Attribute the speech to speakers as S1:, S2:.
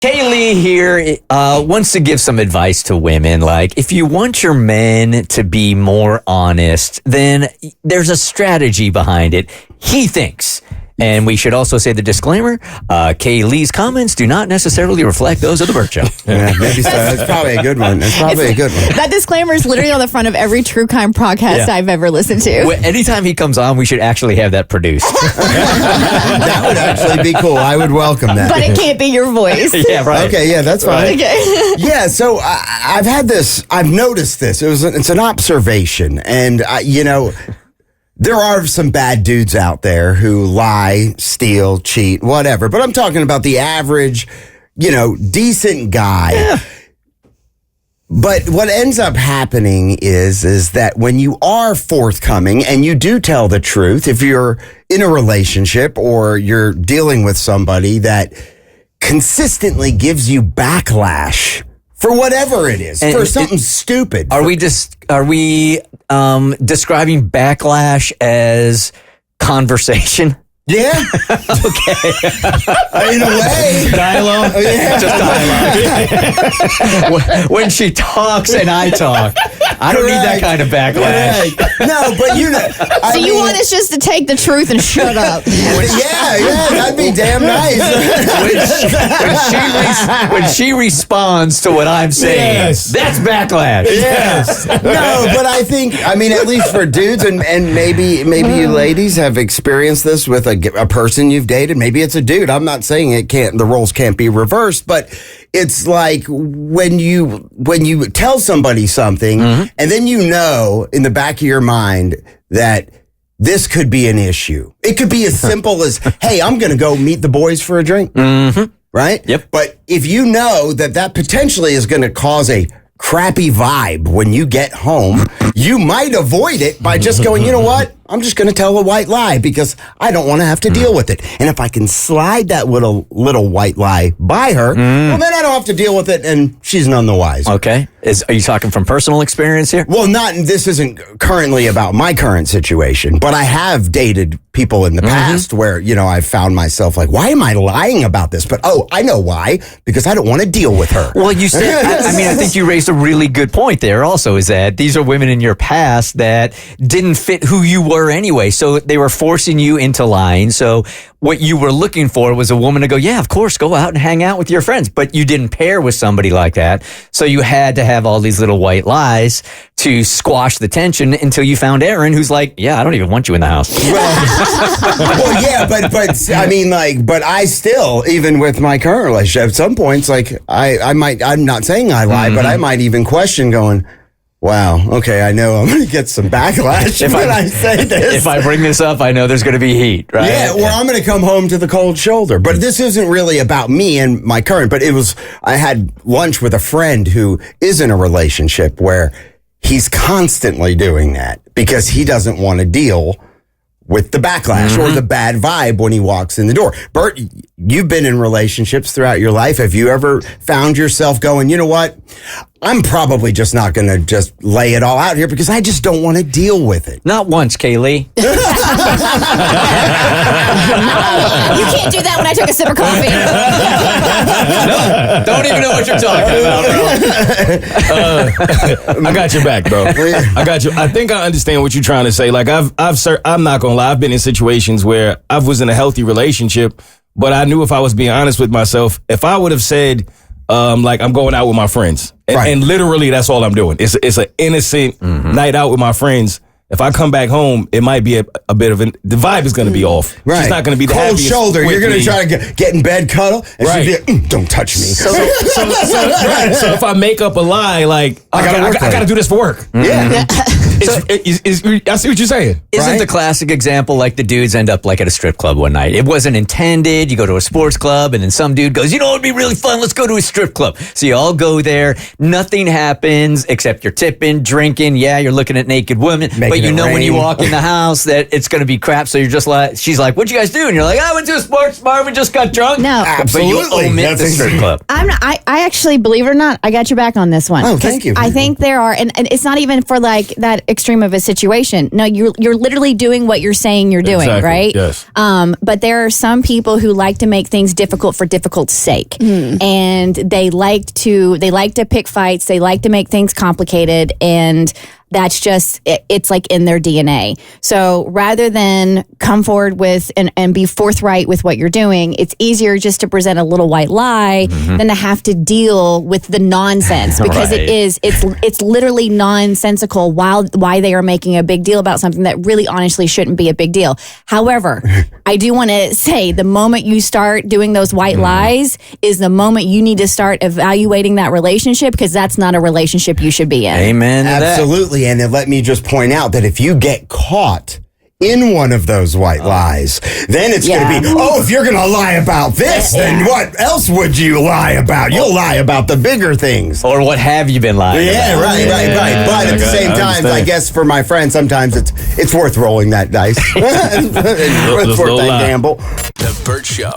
S1: Kaylee here wants to give some advice to women. Like, if you want your men to be more honest, then there's a strategy behind it, he thinks. And we should also say the disclaimer, Kaylee's comments do not necessarily reflect those of the Bert Show.
S2: Yeah, maybe so. That's probably a good one.
S3: That disclaimer is literally on the front of every true crime podcast I've ever listened to.
S1: Well, anytime he comes on, we should actually have that produced.
S2: That would actually be cool. I would welcome that.
S3: But it can't be your voice.
S1: Yeah, right.
S2: Okay, yeah, that's fine.
S3: Okay.
S2: Yeah, so I've noticed this. It's an observation. And, there are some bad dudes out there who lie, steal, cheat, whatever. But I'm talking about the average, decent guy. Yeah. But what ends up happening is that when you are forthcoming and you do tell the truth, if you're in a relationship or you're dealing with somebody that consistently gives you backlash for whatever it is, for something stupid.
S1: Are we describing backlash as conversation?
S2: Yeah.
S1: Okay.
S2: In a way.
S1: Dialogue?
S2: Yeah.
S1: Just dialogue. When she talks and I talk, I don't need that kind of backlash.
S2: Right. No, but
S3: So you want us just to take the truth and shut up?
S2: Yeah, that'd be damn nice.
S1: When she responds to what I'm saying, that's backlash.
S2: Yes. No, but I think, at least for dudes, and maybe you ladies have experienced this with a person you've dated. Maybe it's a dude. I'm not saying the roles can't be reversed, but it's like when you tell somebody something and then in the back of your mind that this could be an issue. It could be as simple as, hey, I'm going to go meet the boys for a drink. Mm-hmm. Right?
S1: Yep.
S2: But if you know that potentially is going to cause a crappy vibe when you get home, you might avoid it by just going, you know what? I'm just going to tell a white lie because I don't want to have to deal with it. And if I can slide that little white lie by her, well, then I don't have to deal with it, and she's none the wiser.
S1: Okay. Are you talking from personal experience here?
S2: Well, this isn't currently about my current situation, but I have dated people in the past where, I've found myself like, why am I lying about this? But, I know why, because I don't want to deal with her.
S1: Well, you said, I think you raised a really good point there also, is that these are women in your past that didn't fit who you were anyway. So they were forcing you into lying. So what you were looking for was a woman to go, yeah, of course, go out and hang out with your friends. But you didn't pair with somebody like that. So you had to have all these little white lies to squash the tension until you found Aaron, who's like, yeah, I don't even want you in the house.
S2: Well, yeah, but I still, even with my current relationship, at some points, I'm not saying I lie, but I might even question going, wow, okay, I know I'm going to get some backlash when I say this.
S1: If I bring this up, I know there's going to be heat, right?
S2: Yeah, or I'm going to come home to the cold shoulder. But this isn't really about me and my current, but I had lunch with a friend who is in a relationship where he's constantly doing that because he doesn't want to deal with the backlash or the bad vibe when he walks in the door. Bert, you've been in relationships throughout your life. Have you ever found yourself going, you know what? I'm probably just not going to just lay it all out here because I just don't want to deal with it.
S1: Not once, Kaylee.
S3: You can't do that when I took a sip of coffee.
S1: No, don't even know what you're talking about, bro.
S4: I got your back, bro. I got you. I think I understand what you're trying to say. Like I'm not gonna lie. I've been in situations where I was in a healthy relationship, but I knew if I was being honest with myself, if I would have said, I'm going out with my friends, and literally that's all I'm doing. It's an innocent night out with my friends. If I come back home, it might be a bit of the vibe is going to be off.
S2: Right.
S4: She's not going to be the
S2: cold
S4: happiest
S2: shoulder. You're going to
S4: me.
S2: try to get in bed, cuddle, and she'll be like, don't touch me.
S4: So if I make up a lie, like I got to do this for work.
S2: Yeah.
S4: I see what you're saying.
S1: Isn't the classic example like the dudes end up like at a strip club one night? It wasn't intended. You go to a sports club and then some dude goes, you know, it'd be really fun. Let's go to a strip club. So you all go there. Nothing happens except you're tipping, drinking. Yeah, you're looking at naked women. But you
S2: it
S1: know when you
S2: rain.
S1: walk in the house that it's going to be crap. So you're just like, she's like, "What'd you guys do?" And you're like, "I went to a sports bar. We just got drunk."
S3: No.
S1: But you
S2: Absolutely.
S1: omit the strip club.
S3: I actually, believe it or not, I got your back on this one.
S2: Oh, thank you.
S3: I think there are, and it's not even for like that extreme of a situation. No, you're literally doing what you're saying you're doing,
S4: Exactly,
S3: right?
S4: yes.
S3: But there are some people who like to make things difficult for difficult's sake, and they like to pick fights. They like to make things complicated, and that's just, it's like in their DNA. So rather than come forward with and be forthright with what you're doing, it's easier just to present a little white lie than to have to deal with the nonsense, because
S1: Right.
S3: it's literally nonsensical why they are making a big deal about something that really honestly shouldn't be a big deal. However, I do want to say the moment you start doing those white lies is the moment you need to start evaluating that relationship, because that's not a relationship you should be in.
S1: Amen. To that.
S2: Absolutely. And let me just point out that if you get caught in one of those white lies, then it's going to be, if you're going to lie about this, then what else would you lie about? You'll lie about the bigger things.
S1: Or what have you been lying?
S2: Yeah,
S1: about?
S2: right. But at the same time,
S4: understand.
S2: I guess for my friends, sometimes it's worth rolling that dice. It's
S4: Just
S2: worth
S4: a
S2: that
S4: lie.
S2: gamble.
S5: The Bert Show.